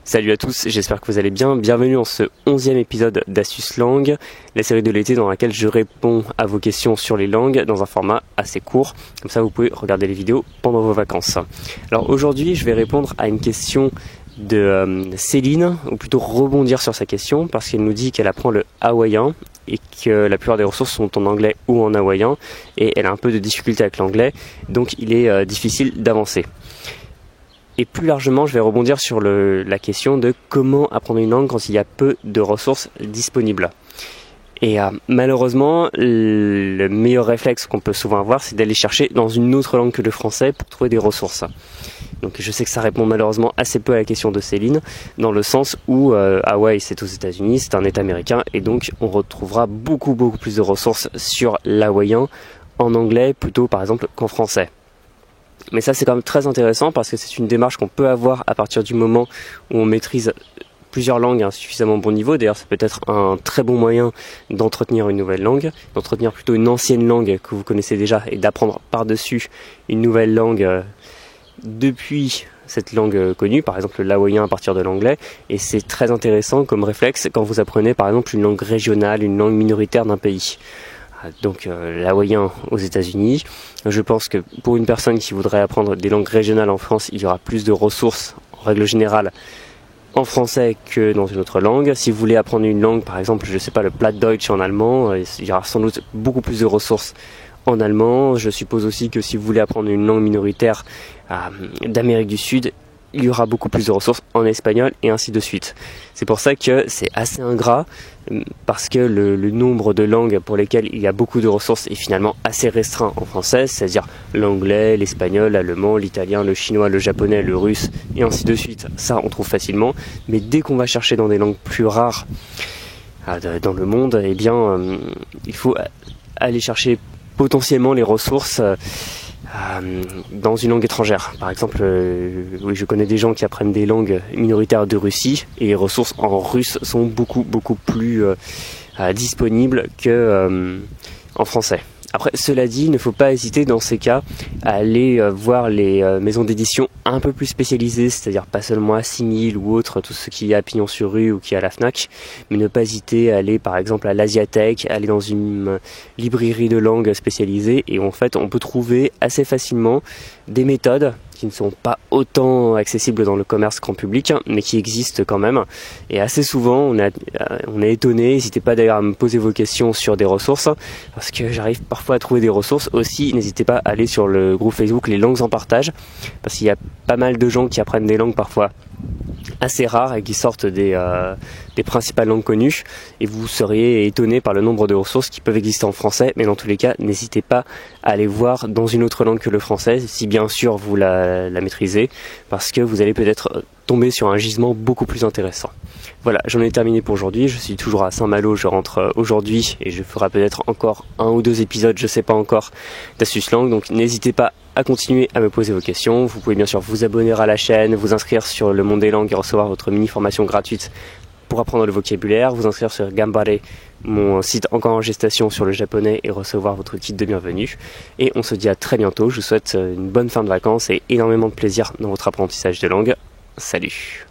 Salut à tous, j'espère que vous allez bien. Bienvenue dans ce 11e épisode d'Astuces Langue, la série de l'été dans laquelle je réponds à vos questions sur les langues dans un format assez court. Comme ça, vous pouvez regarder les vidéos pendant vos vacances. Alors aujourd'hui, je vais répondre à une question de Céline, ou plutôt rebondir sur sa question, parce qu'elle nous dit qu'elle apprend le hawaïen et que la plupart des ressources sont en anglais ou en hawaïen, et elle a un peu de difficulté avec l'anglais, donc il est difficile d'avancer. Et plus largement, je vais rebondir sur la question de comment apprendre une langue quand il y a peu de ressources disponibles. Et malheureusement, le meilleur réflexe qu'on peut souvent avoir, c'est d'aller chercher dans une autre langue que le français pour trouver des ressources. Donc je sais que ça répond malheureusement assez peu à la question de Céline, dans le sens où Hawaï c'est aux États-Unis, c'est un État américain, et donc on retrouvera beaucoup plus de ressources sur l'hawaïen en anglais plutôt par exemple qu'en français. Mais ça c'est quand même très intéressant parce que c'est une démarche qu'on peut avoir à partir du moment où on maîtrise plusieurs langues à un suffisamment bon niveau. D'ailleurs ça peut être un très bon moyen d'entretenir une nouvelle langue, d'entretenir plutôt une ancienne langue que vous connaissez déjà et d'apprendre par-dessus une nouvelle langue depuis cette langue connue, par exemple l'hawaïen à partir de l'anglais. Et c'est très intéressant comme réflexe quand vous apprenez par exemple une langue régionale, une langue minoritaire d'un pays. Donc l'hawaïen aux États-Unis. Je pense que pour une personne qui voudrait apprendre des langues régionales en France, il y aura plus de ressources en règle générale en français que dans une autre langue. Si vous voulez apprendre une langue, par exemple, je sais pas, le Plattdeutsch en allemand, il y aura sans doute beaucoup plus de ressources en allemand. Je suppose aussi que si vous voulez apprendre une langue minoritaire d'Amérique du Sud, il y aura beaucoup plus de ressources en espagnol et ainsi de suite. C'est pour ça que c'est assez ingrat, parce que le nombre de langues pour lesquelles il y a beaucoup de ressources est finalement assez restreint en français, c'est-à-dire l'anglais, l'espagnol, l'allemand, l'italien, le chinois, le japonais, le russe et ainsi de suite. Ça on trouve facilement, mais dès qu'on va chercher dans des langues plus rares dans le monde, eh bien il faut aller chercher potentiellement les ressources dans une langue étrangère. Par exemple, oui, je connais des gens qui apprennent des langues minoritaires de Russie et les ressources en russe sont beaucoup plus disponibles que en français. Après, cela dit, il ne faut pas hésiter dans ces cas à aller voir les maisons d'édition un peu plus spécialisées, c'est-à-dire pas seulement à 6000 ou autre, tout ce qui est à Pignon sur Rue ou qui est à la Fnac, mais ne pas hésiter à aller par exemple à l'Asiatech, aller dans une librairie de langue spécialisée, et en fait on peut trouver assez facilement des méthodes qui ne sont pas autant accessibles dans le commerce grand public, mais qui existent quand même. Et assez souvent, on est étonné. N'hésitez pas d'ailleurs à me poser vos questions sur des ressources, parce que j'arrive parfois à trouver des ressources. Aussi, n'hésitez pas à aller sur le groupe Facebook Les Langues en Partage, parce qu'il y a pas mal de gens qui apprennent des langues parfois assez rares et qui sortent des principales langues connues, et vous seriez étonné par le nombre de ressources qui peuvent exister en français. Mais dans tous les cas, n'hésitez pas à aller voir dans une autre langue que le français, si bien sûr vous la maîtrisez, parce que vous allez peut-être tomber sur un gisement beaucoup plus intéressant. Voilà, j'en ai terminé pour aujourd'hui. Je suis toujours à Saint-Malo, je rentre aujourd'hui et je ferai peut-être encore 1 ou 2 épisodes, je sais pas encore, d'Astuces Langue. Donc n'hésitez pas à continuer à me poser vos questions. Vous pouvez bien sûr vous abonner à la chaîne, vous inscrire sur Le Monde des Langues et recevoir votre mini-formation gratuite pour apprendre le vocabulaire, vous inscrire sur Gambare, mon site encore en gestation sur le japonais, et recevoir votre kit de bienvenue. Et on se dit à très bientôt. Je vous souhaite une bonne fin de vacances et énormément de plaisir dans votre apprentissage de langue. Salut!